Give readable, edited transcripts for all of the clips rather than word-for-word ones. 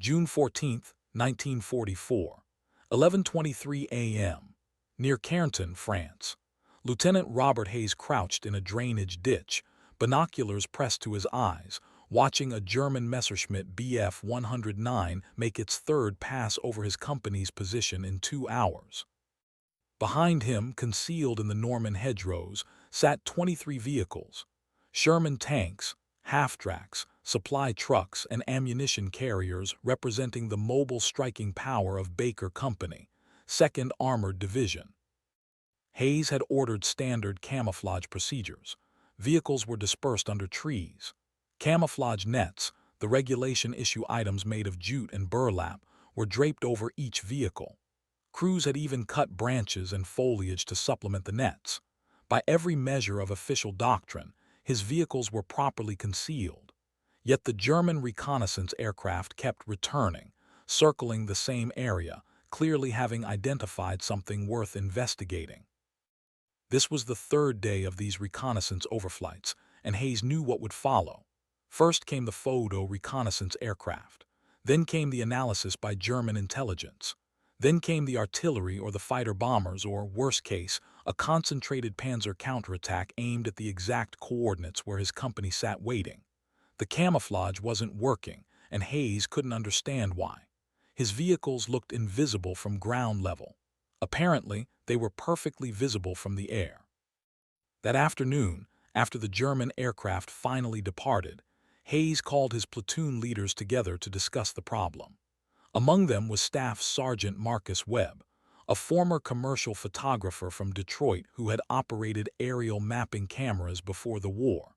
June 14, 1944, 11:23 a.m., near Carentan, France. Lieutenant Robert Hayes crouched in a drainage ditch, binoculars pressed to his eyes, watching a German Messerschmitt Bf 109 make its third pass over his company's position in 2 hours. Behind him, concealed in the Norman hedgerows, sat 23 vehicles: Sherman tanks, half-tracks, supply trucks, and ammunition carriers representing the mobile striking power of Baker Company, 2nd Armored Division. Hayes had ordered standard camouflage procedures. Vehicles were dispersed under trees. Camouflage nets, the regulation issue items made of jute and burlap, were draped over each vehicle. Crews had even cut branches and foliage to supplement the nets. By every measure of official doctrine, his vehicles were properly concealed. Yet the German reconnaissance aircraft kept returning, circling the same area, clearly having identified something worth investigating. This was the third day of these reconnaissance overflights, and Hayes knew what would follow. First came the photo reconnaissance aircraft. Then came the analysis by German intelligence. Then came the artillery or the fighter bombers, or, worst case, a concentrated panzer counterattack aimed at the exact coordinates where his company sat waiting. The camouflage wasn't working, and Hayes couldn't understand why. His vehicles looked invisible from ground level. Apparently, they were perfectly visible from the air. That afternoon, after the German aircraft finally departed, Hayes called his platoon leaders together to discuss the problem. Among them was Staff Sergeant Marcus Webb, a former commercial photographer from Detroit who had operated aerial mapping cameras before the war.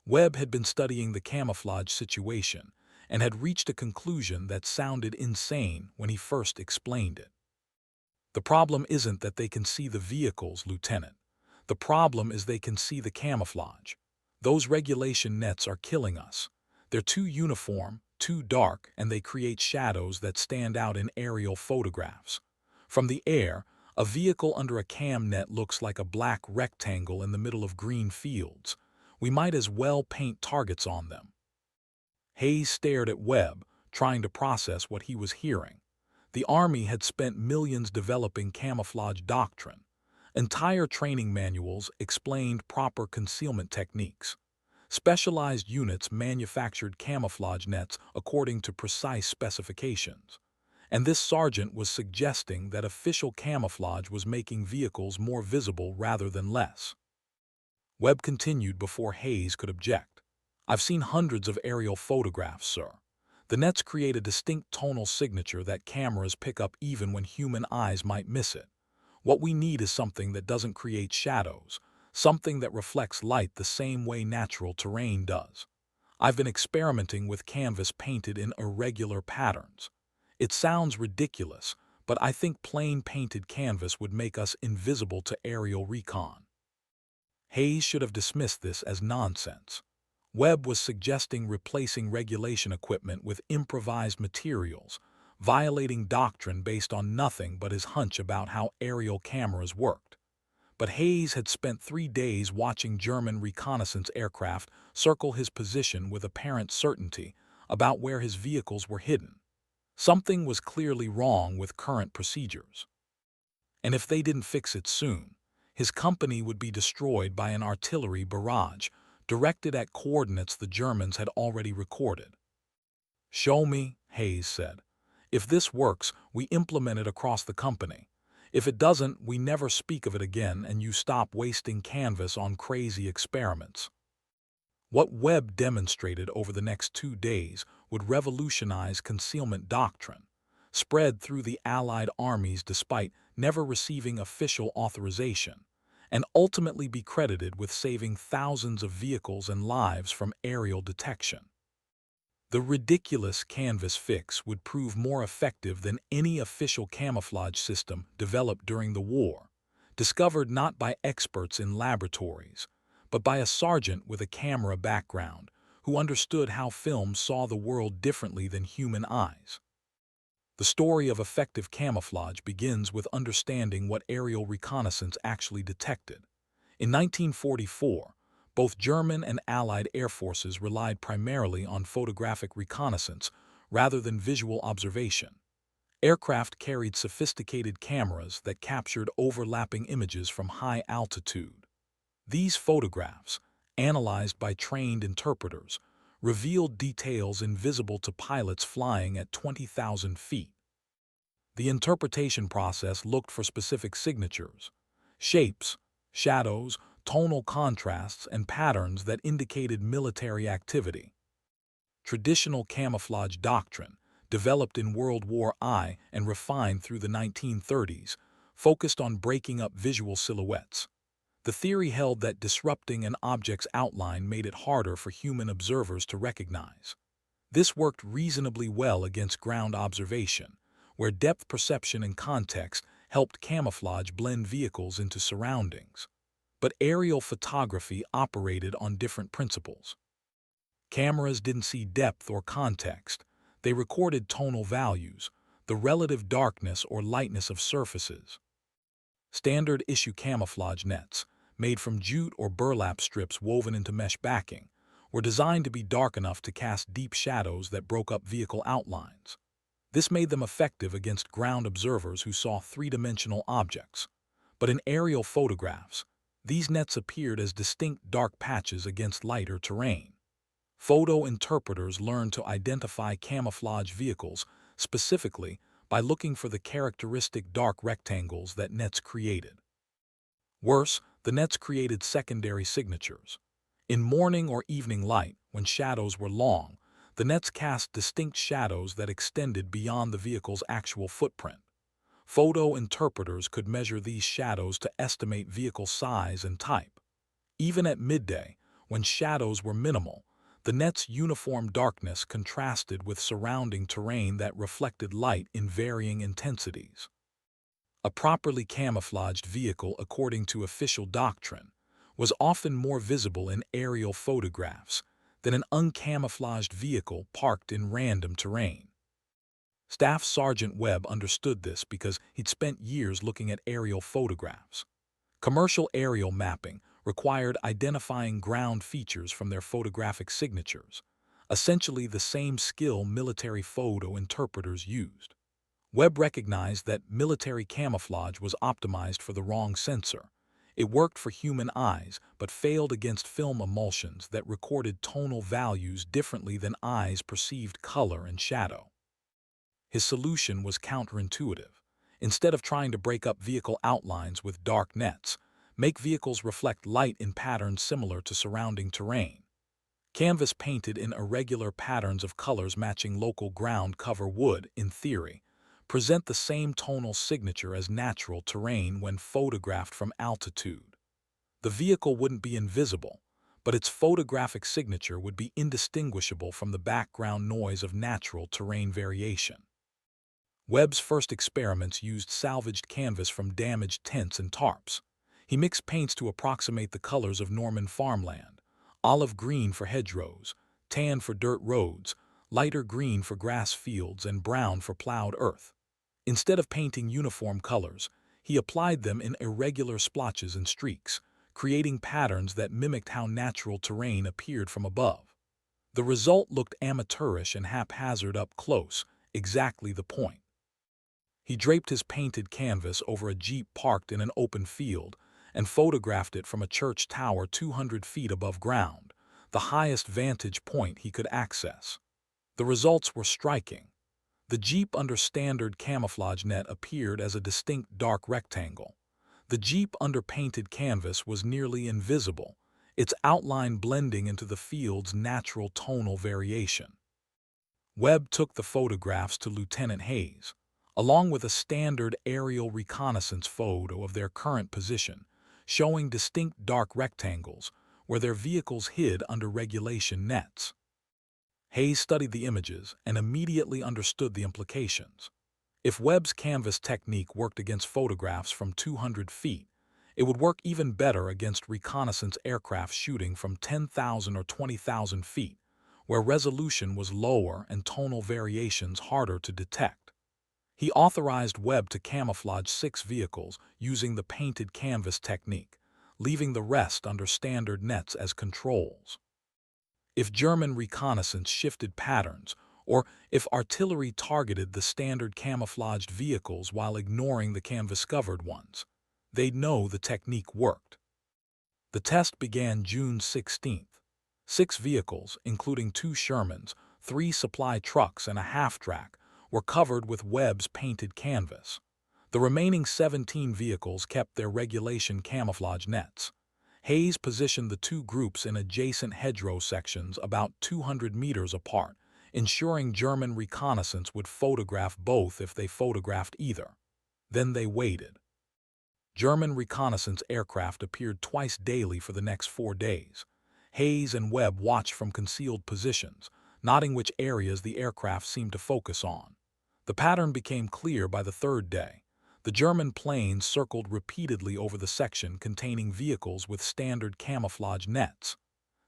Webb had been studying the camouflage situation and had reached a conclusion that sounded insane when he first explained it. "The problem isn't that they can see the vehicles, Lieutenant. The problem is they can see the camouflage. Those regulation nets are killing us. They're too uniform, too dark, and they create shadows that stand out in aerial photographs. From the air, a vehicle under a cam net looks like a black rectangle in the middle of green fields. We might as well paint targets on them." Hayes stared at Webb, trying to process what he was hearing. The Army had spent millions developing camouflage doctrine. Entire training manuals explained proper concealment techniques. Specialized units manufactured camouflage nets according to precise specifications. And this sergeant was suggesting that official camouflage was making vehicles more visible rather than less. Webb continued before Hayes could object. "I've seen hundreds of aerial photographs, sir. The nets create a distinct tonal signature that cameras pick up even when human eyes might miss it. What we need is something that doesn't create shadows, something that reflects light the same way natural terrain does. I've been experimenting with canvas painted in irregular patterns. It sounds ridiculous, but I think plain painted canvas would make us invisible to aerial recon." Hayes should have dismissed this as nonsense. Webb was suggesting replacing regulation equipment with improvised materials, violating doctrine based on nothing but his hunch about how aerial cameras worked. But Hayes had spent 3 days watching German reconnaissance aircraft circle his position with apparent certainty about where his vehicles were hidden. Something was clearly wrong with current procedures. And if they didn't fix it soon, his company would be destroyed by an artillery barrage directed at coordinates the Germans had already recorded. "Show me," Hayes said. "If this works, we implement it across the company. If it doesn't, we never speak of it again and you stop wasting canvas on crazy experiments." What Webb demonstrated over the next 2 days would revolutionize concealment doctrine, spread through the Allied armies despite never receiving official authorization, and ultimately be credited with saving thousands of vehicles and lives from aerial detection. The ridiculous canvas fix would prove more effective than any official camouflage system developed during the war, discovered not by experts in laboratories, but by a sergeant with a camera background who understood how film saw the world differently than human eyes. The story of effective camouflage begins with understanding what aerial reconnaissance actually detected. In 1944, both German and Allied air forces relied primarily on photographic reconnaissance rather than visual observation. Aircraft carried sophisticated cameras that captured overlapping images from high altitude. These photographs, analyzed by trained interpreters, revealed details invisible to pilots flying at 20,000 feet. The interpretation process looked for specific signatures, shapes, shadows, tonal contrasts, and patterns that indicated military activity. Traditional camouflage doctrine, developed in World War I and refined through the 1930s, focused on breaking up visual silhouettes. The theory held that disrupting an object's outline made it harder for human observers to recognize. This worked reasonably well against ground observation, where depth perception and context helped camouflage blend vehicles into surroundings. But aerial photography operated on different principles. Cameras didn't see depth or context. They recorded tonal values, the relative darkness or lightness of surfaces. Standard issue camouflage nets, made from jute or burlap strips woven into mesh backing, were designed to be dark enough to cast deep shadows that broke up vehicle outlines. This made them effective against ground observers who saw three-dimensional objects. But in aerial photographs, these nets appeared as distinct dark patches against lighter terrain. Photo interpreters learned to identify camouflage vehicles specifically by looking for the characteristic dark rectangles that nets created. Worse, the nets created secondary signatures. In morning or evening light, when shadows were long, the nets cast distinct shadows that extended beyond the vehicle's actual footprint. Photo interpreters could measure these shadows to estimate vehicle size and type. Even at midday, when shadows were minimal, the net's uniform darkness contrasted with surrounding terrain that reflected light in varying intensities. A properly camouflaged vehicle, according to official doctrine, was often more visible in aerial photographs than an uncamouflaged vehicle parked in random terrain. Staff Sergeant Webb understood this because he'd spent years looking at aerial photographs. Commercial aerial mapping required identifying ground features from their photographic signatures, essentially the same skill military photo interpreters used. Webb recognized that military camouflage was optimized for the wrong sensor. It worked for human eyes, but failed against film emulsions that recorded tonal values differently than eyes perceived color and shadow. His solution was counterintuitive. Instead of trying to break up vehicle outlines with dark nets, make vehicles reflect light in patterns similar to surrounding terrain. Canvas painted in irregular patterns of colors matching local ground cover would, in theory, present the same tonal signature as natural terrain when photographed from altitude. The vehicle wouldn't be invisible, but its photographic signature would be indistinguishable from the background noise of natural terrain variation. Webb's first experiments used salvaged canvas from damaged tents and tarps. He mixed paints to approximate the colors of Norman farmland: olive green for hedgerows, tan for dirt roads, lighter green for grass fields, and brown for plowed earth. Instead of painting uniform colors, he applied them in irregular splotches and streaks, creating patterns that mimicked how natural terrain appeared from above. The result looked amateurish and haphazard up close, exactly the point. He draped his painted canvas over a jeep parked in an open field and photographed it from a church tower 200 feet above ground, the highest vantage point he could access. The results were striking. The jeep under standard camouflage net appeared as a distinct dark rectangle. The jeep under painted canvas was nearly invisible, its outline blending into the field's natural tonal variation. Webb took the photographs to Lieutenant Hayes, along with a standard aerial reconnaissance photo of their current position, showing distinct dark rectangles where their vehicles hid under regulation nets. Hayes studied the images and immediately understood the implications. If Webb's canvas technique worked against photographs from 200 feet, it would work even better against reconnaissance aircraft shooting from 10,000 or 20,000 feet, where resolution was lower and tonal variations harder to detect. He authorized Webb to camouflage 6 vehicles using the painted canvas technique, leaving the rest under standard nets as controls. If German reconnaissance shifted patterns or if artillery targeted the standard camouflaged vehicles while ignoring the canvas-covered ones. They'd know the technique worked. The test began June 16th. 6 vehicles, including 2 Shermans, 3 supply trucks, and a half-track, were covered with Webb's painted canvas. The remaining 17 vehicles kept their regulation camouflage nets. Hayes positioned the 2 groups in adjacent hedgerow sections about 200 meters apart, ensuring German reconnaissance would photograph both if they photographed either. Then they waited. German reconnaissance aircraft appeared twice daily for the next 4 days. Hayes and Webb watched from concealed positions, noting which areas the aircraft seemed to focus on. The pattern became clear by the 3rd day. The German planes circled repeatedly over the section containing vehicles with standard camouflage nets.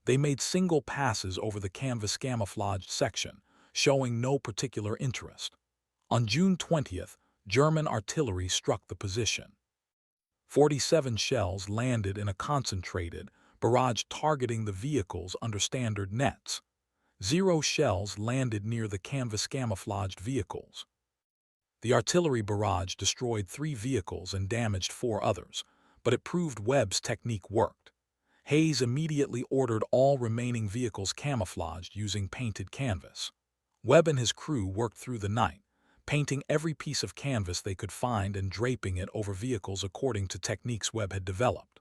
They made single passes over the canvas camouflaged section, showing no particular interest. On June 20th, German artillery struck the position. 47 shells landed in a concentrated barrage targeting the vehicles under standard nets. 0 shells landed near the canvas camouflaged vehicles. The artillery barrage destroyed 3 vehicles and damaged 4 others, but it proved Webb's technique worked. Hayes immediately ordered all remaining vehicles camouflaged using painted canvas. Webb and his crew worked through the night, painting every piece of canvas they could find and draping it over vehicles according to techniques Webb had developed.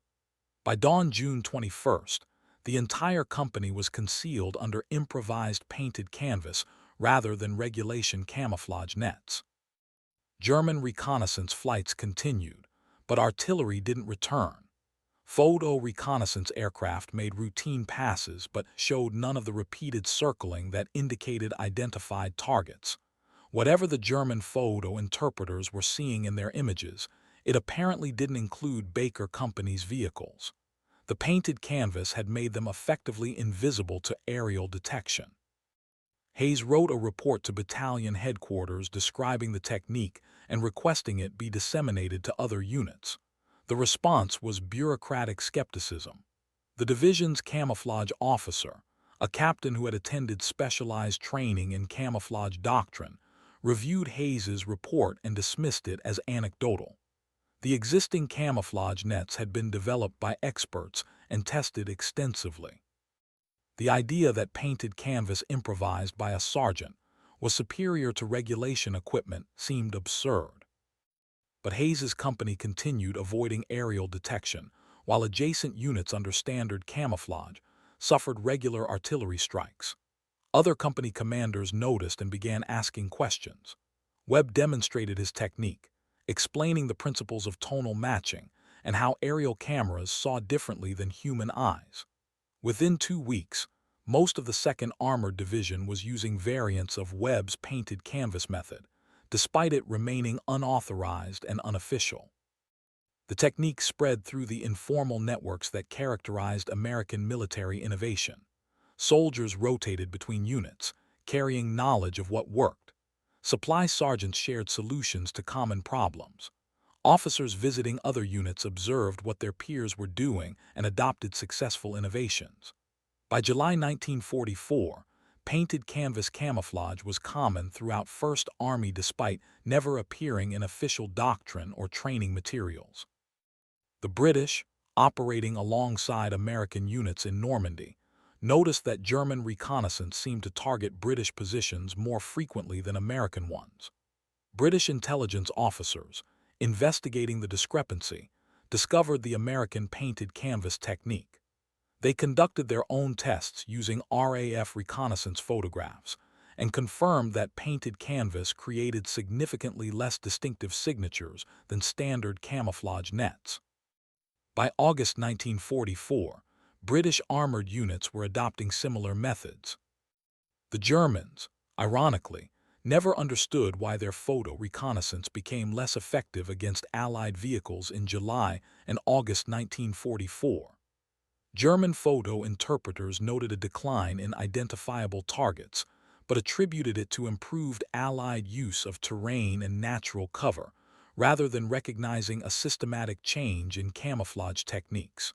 By dawn June 21st, the entire company was concealed under improvised painted canvas rather than regulation camouflage nets. German reconnaissance flights continued, but artillery didn't return. Photo reconnaissance aircraft made routine passes but showed none of the repeated circling that indicated identified targets. Whatever the German photo interpreters were seeing in their images, it apparently didn't include Baker Company's vehicles. The painted canvas had made them effectively invisible to aerial detection. Hayes wrote a report to battalion headquarters describing the technique and requesting it be disseminated to other units. The response was bureaucratic skepticism. The division's camouflage officer, a captain who had attended specialized training in camouflage doctrine, reviewed Hayes's report and dismissed it as anecdotal. The existing camouflage nets had been developed by experts and tested extensively. The idea that painted canvas improvised by a sergeant was superior to regulation equipment seemed absurd. But Hayes's company continued avoiding aerial detection, while adjacent units under standard camouflage suffered regular artillery strikes. Other company commanders noticed and began asking questions. Webb demonstrated his technique, explaining the principles of tonal matching and how aerial cameras saw differently than human eyes. Within 2 weeks, most of the 2nd Armored Division was using variants of Webb's painted canvas method, despite it remaining unauthorized and unofficial. The technique spread through the informal networks that characterized American military innovation. Soldiers rotated between units, carrying knowledge of what worked. Supply sergeants shared solutions to common problems. Officers visiting other units observed what their peers were doing and adopted successful innovations. By July 1944, painted canvas camouflage was common throughout 1st Army despite never appearing in official doctrine or training materials. The British, operating alongside American units in Normandy, noticed that German reconnaissance seemed to target British positions more frequently than American ones. British intelligence officers, investigating the discrepancy, discovered the American painted canvas technique. They conducted their own tests using RAF reconnaissance photographs and confirmed that painted canvas created significantly less distinctive signatures than standard camouflage nets. By August 1944, British armored units were adopting similar methods. The Germans, ironically, never understood why their photo reconnaissance became less effective against Allied vehicles in July and August 1944. German photo interpreters noted a decline in identifiable targets, but attributed it to improved Allied use of terrain and natural cover, rather than recognizing a systematic change in camouflage techniques.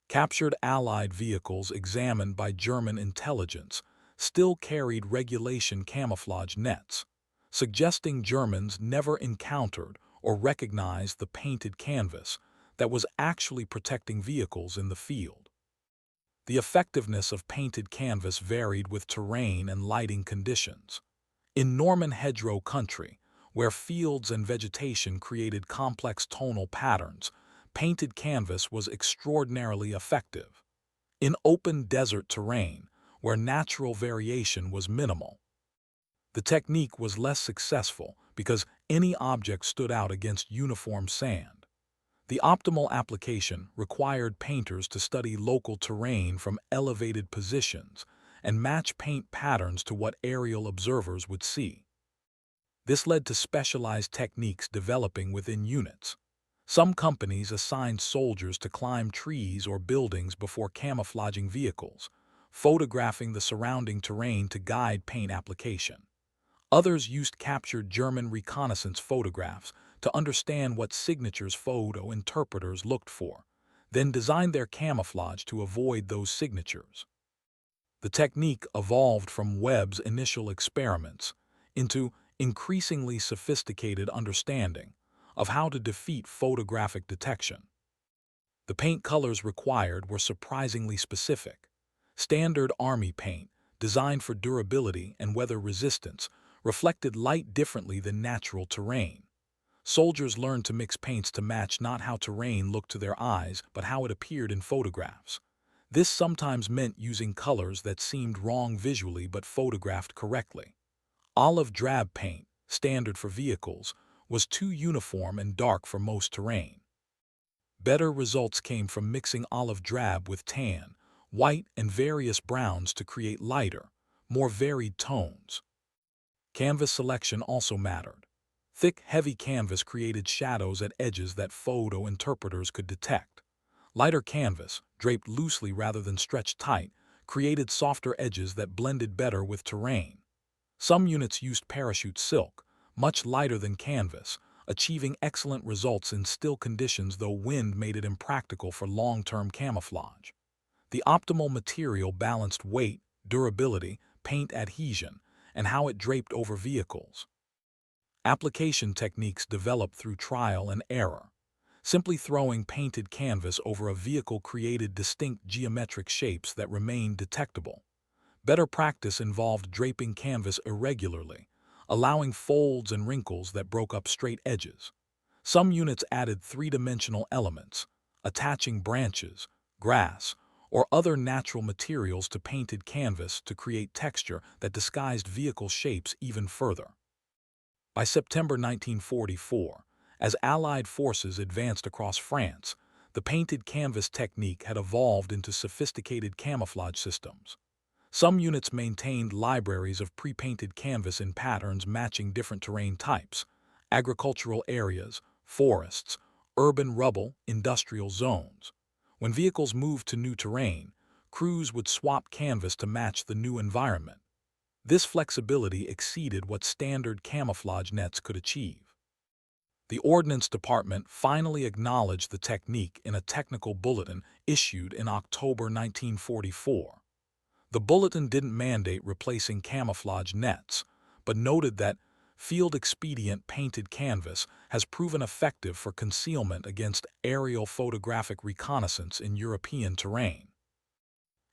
Captured Allied vehicles examined by German intelligence still carried regulation camouflage nets, suggesting Germans never encountered or recognized the painted canvas that was actually protecting vehicles in the field. The effectiveness of painted canvas varied with terrain and lighting conditions. In Norman hedgerow country, where fields and vegetation created complex tonal patterns, painted canvas was extraordinarily effective. In open desert terrain, where natural variation was minimal, the technique was less successful because any object stood out against uniform sand. The optimal application required painters to study local terrain from elevated positions and match paint patterns to what aerial observers would see. This led to specialized techniques developing within units. Some companies assigned soldiers to climb trees or buildings before camouflaging vehicles, photographing the surrounding terrain to guide paint application. Others used captured German reconnaissance photographs to understand what signatures photo interpreters looked for, then designed their camouflage to avoid those signatures. The technique evolved from Webb's initial experiments into increasingly sophisticated understanding of how to defeat photographic detection. The paint colors required were surprisingly specific. Standard army paint, designed for durability and weather resistance, reflected light differently than natural terrain. Soldiers learned to mix paints to match not how terrain looked to their eyes, but how it appeared in photographs. This sometimes meant using colors that seemed wrong visually but photographed correctly. Olive drab paint, standard for vehicles, was too uniform and dark for most terrain. Better results came from mixing olive drab with tan, white, and various browns to create lighter, more varied tones. Canvas selection also mattered. Thick, heavy canvas created shadows at edges that photo interpreters could detect. Lighter canvas, draped loosely rather than stretched tight, created softer edges that blended better with terrain. Some units used parachute silk, much lighter than canvas, achieving excellent results in still conditions though wind made it impractical for long-term camouflage. The optimal material balanced weight, durability, paint adhesion, and how it draped over vehicles. Application techniques developed through trial and error. Simply throwing painted canvas over a vehicle created distinct geometric shapes that remained detectable. Better practice involved draping canvas irregularly, allowing folds and wrinkles that broke up straight edges. Some units added three-dimensional elements, attaching branches, grass, or other natural materials to painted canvas to create texture that disguised vehicle shapes even further. By September 1944, as Allied forces advanced across France, the painted canvas technique had evolved into sophisticated camouflage systems. Some units maintained libraries of pre-painted canvas in patterns matching different terrain types: agricultural areas, forests, urban rubble, industrial zones. When vehicles moved to new terrain, crews would swap canvas to match the new environment. This flexibility exceeded what standard camouflage nets could achieve. The Ordnance Department finally acknowledged the technique in a technical bulletin issued in October 1944. The bulletin didn't mandate replacing camouflage nets, but noted that field-expedient painted canvas has proven effective for concealment against aerial photographic reconnaissance in European terrain.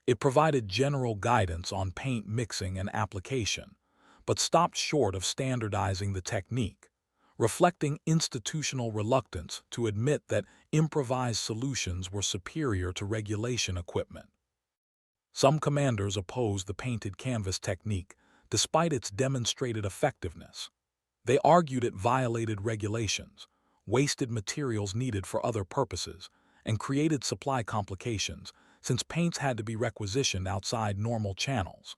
It provided general guidance on paint mixing and application, but stopped short of standardizing the technique, reflecting institutional reluctance to admit that improvised solutions were superior to regulation equipment. Some commanders opposed the painted canvas technique despite its demonstrated effectiveness. They argued it violated regulations, wasted materials needed for other purposes, and created supply complications since paints had to be requisitioned outside normal channels.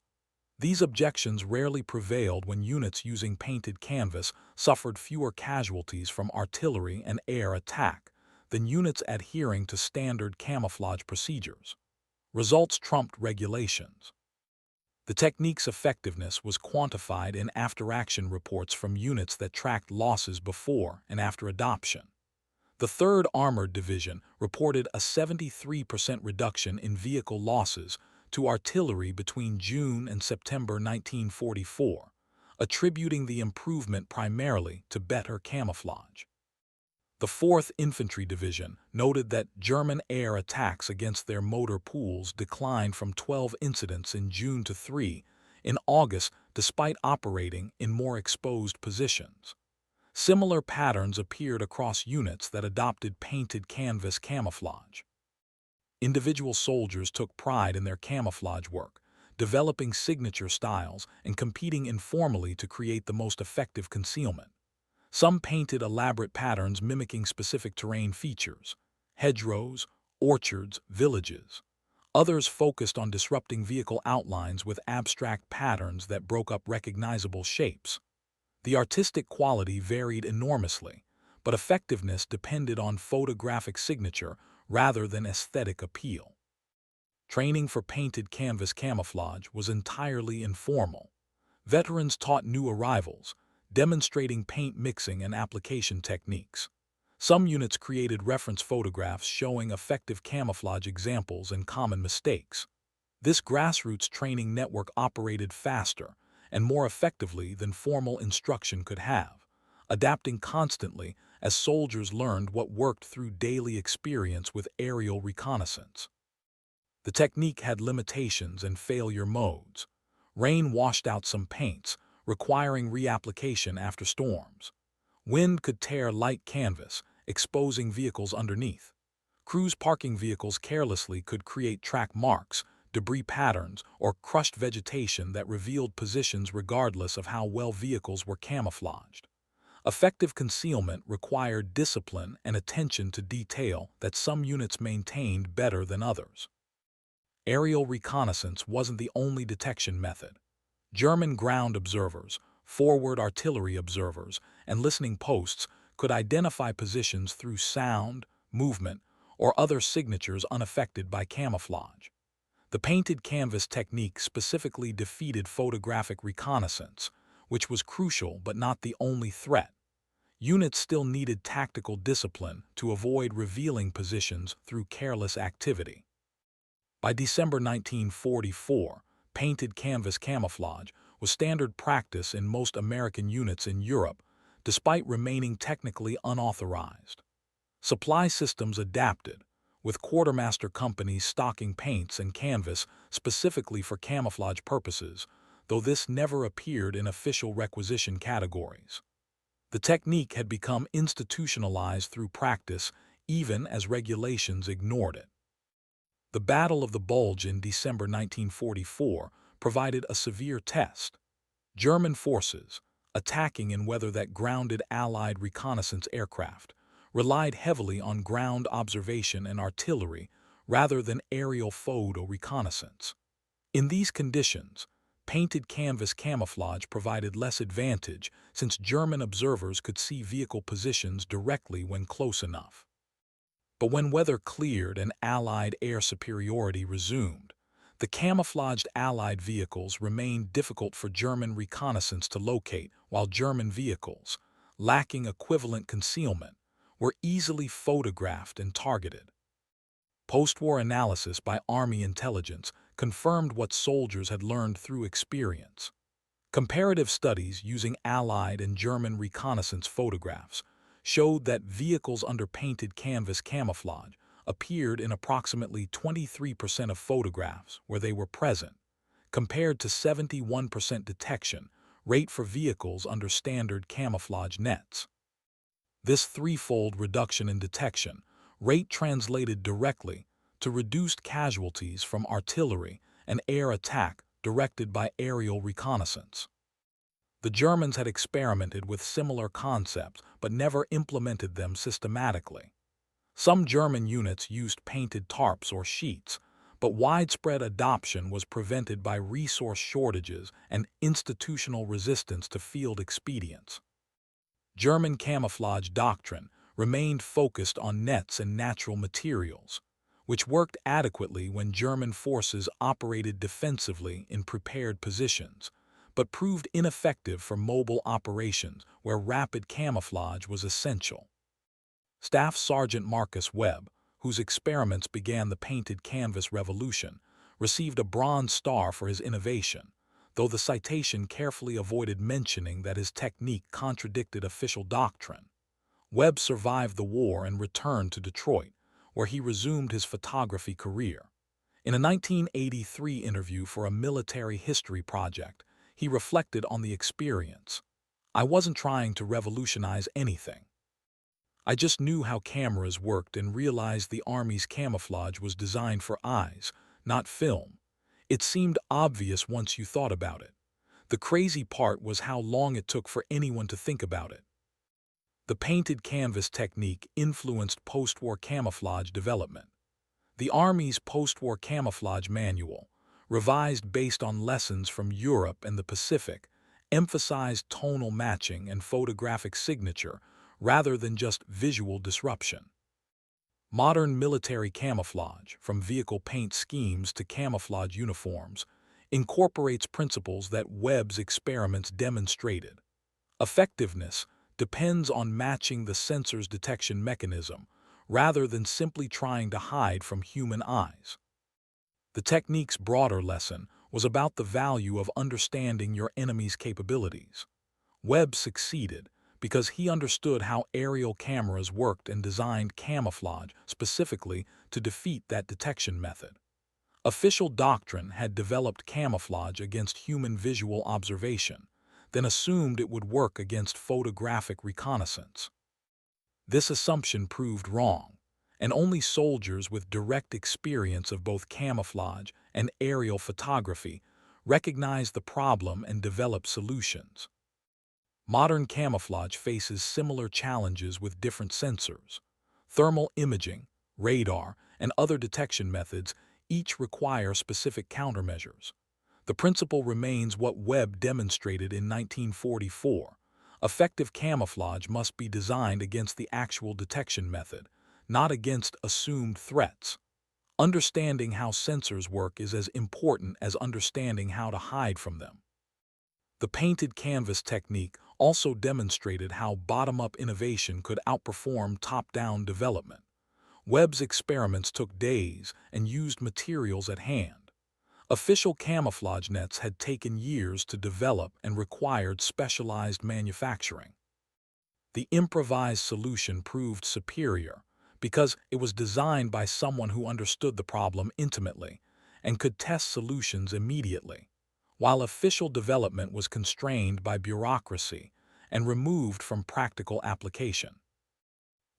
These objections rarely prevailed when units using painted canvas suffered fewer casualties from artillery and air attack than units adhering to standard camouflage procedures. Results trumped regulations. The technique's effectiveness was quantified in after-action reports from units that tracked losses before and after adoption. The 3rd Armored Division reported a 73% reduction in vehicle losses to artillery between June and September 1944, attributing the improvement primarily to better camouflage. The 4th Infantry Division noted that German air attacks against their motor pools declined from 12 incidents in June to 3 in August despite operating in more exposed positions. Similar patterns appeared across units that adopted painted canvas camouflage. Individual soldiers took pride in their camouflage work, developing signature styles and competing informally to create the most effective concealment. Some painted elaborate patterns mimicking specific terrain features, hedgerows, orchards, villages. Others focused on disrupting vehicle outlines with abstract patterns that broke up recognizable shapes. The artistic quality varied enormously, but effectiveness depended on photographic signature rather than aesthetic appeal. Training for painted canvas camouflage was entirely informal. Veterans taught new arrivals, demonstrating paint mixing and application techniques. Some units created reference photographs showing effective camouflage examples and common mistakes. This grassroots training network operated faster and more effectively than formal instruction could have, adapting constantly as soldiers learned what worked through daily experience with aerial reconnaissance. The technique had limitations and failure modes. Rain washed out some paints, requiring reapplication after storms. Wind could tear light canvas, exposing vehicles underneath. Crews parking vehicles carelessly could create track marks, debris patterns, or crushed vegetation that revealed positions regardless of how well vehicles were camouflaged. Effective concealment required discipline and attention to detail that some units maintained better than others. Aerial reconnaissance wasn't the only detection method. German ground observers, forward artillery observers, and listening posts could identify positions through sound, movement, or other signatures unaffected by camouflage. The painted canvas technique specifically defeated photographic reconnaissance, which was crucial but not the only threat. Units still needed tactical discipline to avoid revealing positions through careless activity. By December 1944, painted canvas camouflage was standard practice in most American units in Europe, despite remaining technically unauthorized. Supply systems adapted, with quartermaster companies stocking paints and canvas specifically for camouflage purposes, though this never appeared in official requisition categories. The technique had become institutionalized through practice, even as regulations ignored it. The Battle of the Bulge in December 1944 provided a severe test. German forces, attacking in weather that grounded Allied reconnaissance aircraft, relied heavily on ground observation and artillery rather than aerial photo reconnaissance. In these conditions, painted canvas camouflage provided less advantage since German observers could see vehicle positions directly when close enough. But when weather cleared and Allied air superiority resumed, the camouflaged Allied vehicles remained difficult for German reconnaissance to locate, while German vehicles, lacking equivalent concealment, were easily photographed and targeted. Post-war analysis by Army intelligence confirmed what soldiers had learned through experience. Comparative studies using Allied and German reconnaissance photographs showed that vehicles under painted canvas camouflage appeared in approximately 23% of photographs where they were present, compared to 71% detection rate for vehicles under standard camouflage nets. This threefold reduction in detection rate translated directly to reduced casualties from artillery and air attack directed by aerial reconnaissance. The Germans had experimented with similar concepts but never implemented them systematically. Some German units used painted tarps or sheets, but widespread adoption was prevented by resource shortages and institutional resistance to field expedients. German camouflage doctrine remained focused on nets and natural materials, which worked adequately when German forces operated defensively in prepared positions, but proved ineffective for mobile operations where rapid camouflage was essential. Staff Sergeant Marcus Webb, whose experiments began the painted canvas revolution, received a Bronze Star for his innovation, though the citation carefully avoided mentioning that his technique contradicted official doctrine. Webb survived the war and returned to Detroit, where he resumed his photography career. In a 1983 interview for a military history project, he reflected on the experience. "I wasn't trying to revolutionize anything. I just knew how cameras worked and realized the Army's camouflage was designed for eyes, not film. It seemed obvious once you thought about it. The crazy part was how long it took for anyone to think about it." The painted canvas technique influenced post-war camouflage development. The Army's post-war camouflage manual, revised based on lessons from Europe and the Pacific, emphasized tonal matching and photographic signature rather than just visual disruption. Modern military camouflage, from vehicle paint schemes to camouflage uniforms, incorporates principles that Webb's experiments demonstrated. Effectiveness depends on matching the sensor's detection mechanism rather than simply trying to hide from human eyes. The technique's broader lesson was about the value of understanding your enemy's capabilities. Webb succeeded because he understood how aerial cameras worked and designed camouflage specifically to defeat that detection method. Official doctrine had developed camouflage against human visual observation, then assumed it would work against photographic reconnaissance. This assumption proved wrong, and only soldiers with direct experience of both camouflage and aerial photography recognized the problem and developed solutions. Modern camouflage faces similar challenges with different sensors. Thermal imaging, radar, and other detection methods each require specific countermeasures. The principle remains what Webb demonstrated in 1944. Effective camouflage must be designed against the actual detection method, not against assumed threats. Understanding how sensors work is as important as understanding how to hide from them. The painted canvas technique also demonstrated how bottom-up innovation could outperform top-down development. Webb's experiments took days and used materials at hand. Official camouflage nets had taken years to develop and required specialized manufacturing. The improvised solution proved superior because it was designed by someone who understood the problem intimately and could test solutions immediately, while official development was constrained by bureaucracy and removed from practical application.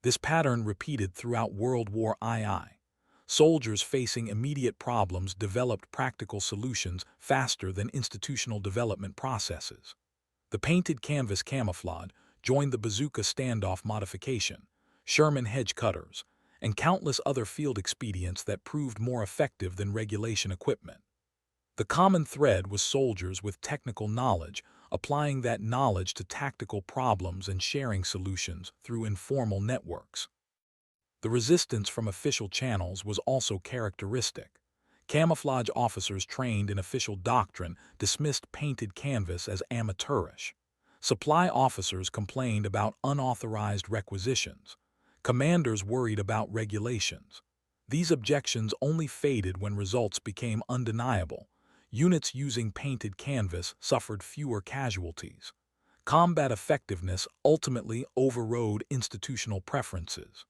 This pattern repeated throughout World War II. Soldiers facing immediate problems developed practical solutions faster than institutional development processes. The painted canvas camouflage joined the bazooka standoff modification, Sherman hedge cutters, and countless other field expedients that proved more effective than regulation equipment. The common thread was soldiers with technical knowledge applying that knowledge to tactical problems and sharing solutions through informal networks. The resistance from official channels was also characteristic. Camouflage officers trained in official doctrine dismissed painted canvas as amateurish. Supply officers complained about unauthorized requisitions. Commanders worried about regulations. These objections only faded when results became undeniable. Units using painted canvas suffered fewer casualties. Combat effectiveness ultimately overrode institutional preferences.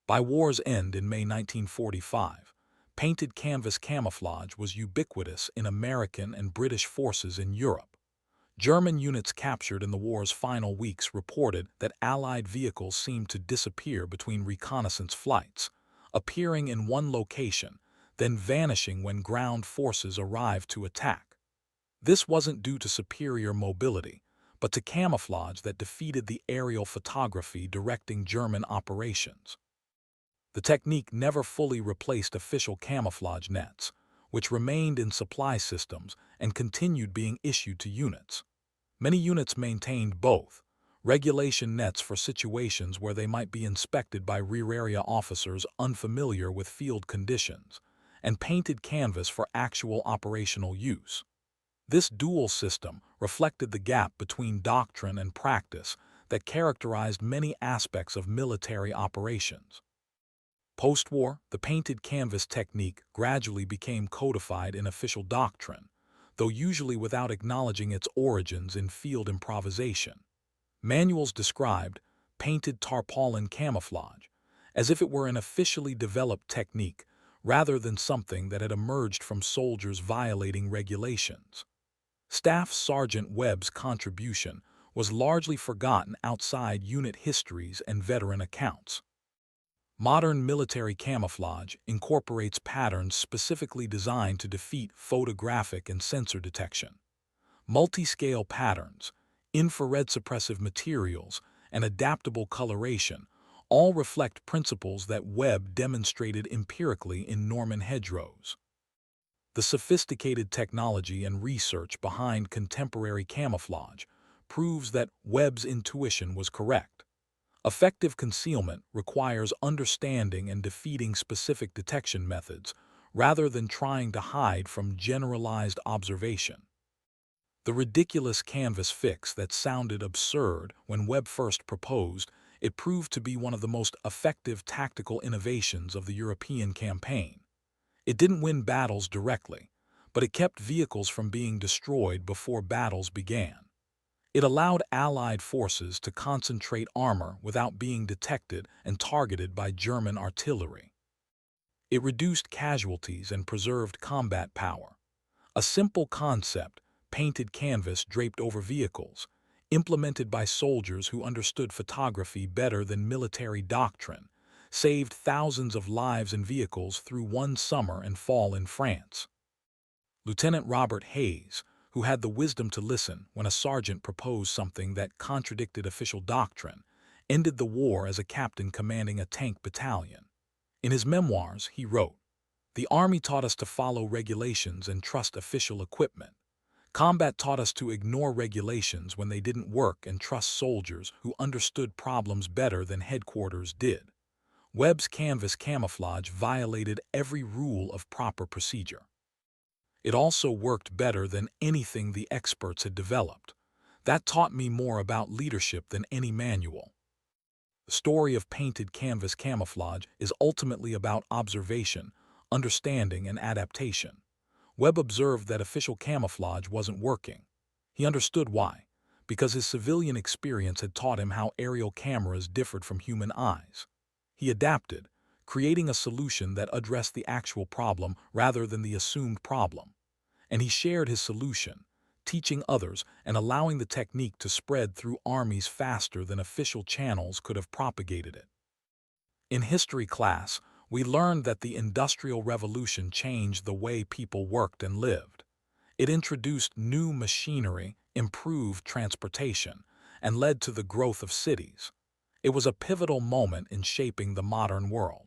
By war's end in May 1945, painted canvas camouflage was ubiquitous in American and British forces in Europe. German units captured in the war's final weeks reported that Allied vehicles seemed to disappear between reconnaissance flights, appearing in one location, then vanishing when ground forces arrived to attack. This wasn't due to superior mobility, but to camouflage that defeated the aerial photography directing German operations. The technique never fully replaced official camouflage nets, which remained in supply systems and continued being issued to units. Many units maintained both, regulation nets for situations where they might be inspected by rear area officers unfamiliar with field conditions, and painted canvas for actual operational use. This dual system reflected the gap between doctrine and practice that characterized many aspects of military operations. Post-war, the painted canvas technique gradually became codified in official doctrine, though usually without acknowledging its origins in field improvisation. Manuals described painted tarpaulin camouflage as if it were an officially developed technique rather than something that had emerged from soldiers violating regulations. Staff Sergeant Webb's contribution was largely forgotten outside unit histories and veteran accounts. Modern military camouflage incorporates patterns specifically designed to defeat photographic and sensor detection. Multi-scale patterns, infrared suppressive materials, and adaptable coloration all reflect principles that Webb demonstrated empirically in Norman hedgerows. The sophisticated technology and research behind contemporary camouflage proves that Webb's intuition was correct. Effective concealment requires understanding and defeating specific detection methods rather than trying to hide from generalized observation. The ridiculous canvas fix that sounded absurd when Webb first proposed it proved to be one of the most effective tactical innovations of the European campaign. It didn't win battles directly, but it kept vehicles from being destroyed before battles began. It allowed Allied forces to concentrate armor without being detected and targeted by German artillery. It reduced casualties and preserved combat power. A simple concept, painted canvas draped over vehicles, implemented by soldiers who understood photography better than military doctrine, saved thousands of lives and vehicles through one summer and fall in France. Lieutenant Robert Hayes, who had the wisdom to listen when a sergeant proposed something that contradicted official doctrine, ended the war as a captain commanding a tank battalion. In his memoirs, he wrote, "The Army taught us to follow regulations and trust official equipment. Combat taught us to ignore regulations when they didn't work and trust soldiers who understood problems better than headquarters did." Webb's canvas camouflage violated every rule of proper procedure. It also worked better than anything the experts had developed. That taught me more about leadership than any manual. The story of painted canvas camouflage is ultimately about observation, understanding, and adaptation. Webb observed that official camouflage wasn't working. He understood why, because his civilian experience had taught him how aerial cameras differed from human eyes. He adapted, creating a solution that addressed the actual problem rather than the assumed problem. And he shared his solution, teaching others and allowing the technique to spread through armies faster than official channels could have propagated it. In history class, we learned that the Industrial Revolution changed the way people worked and lived. It introduced new machinery, improved transportation, and led to the growth of cities. It was a pivotal moment in shaping the modern world.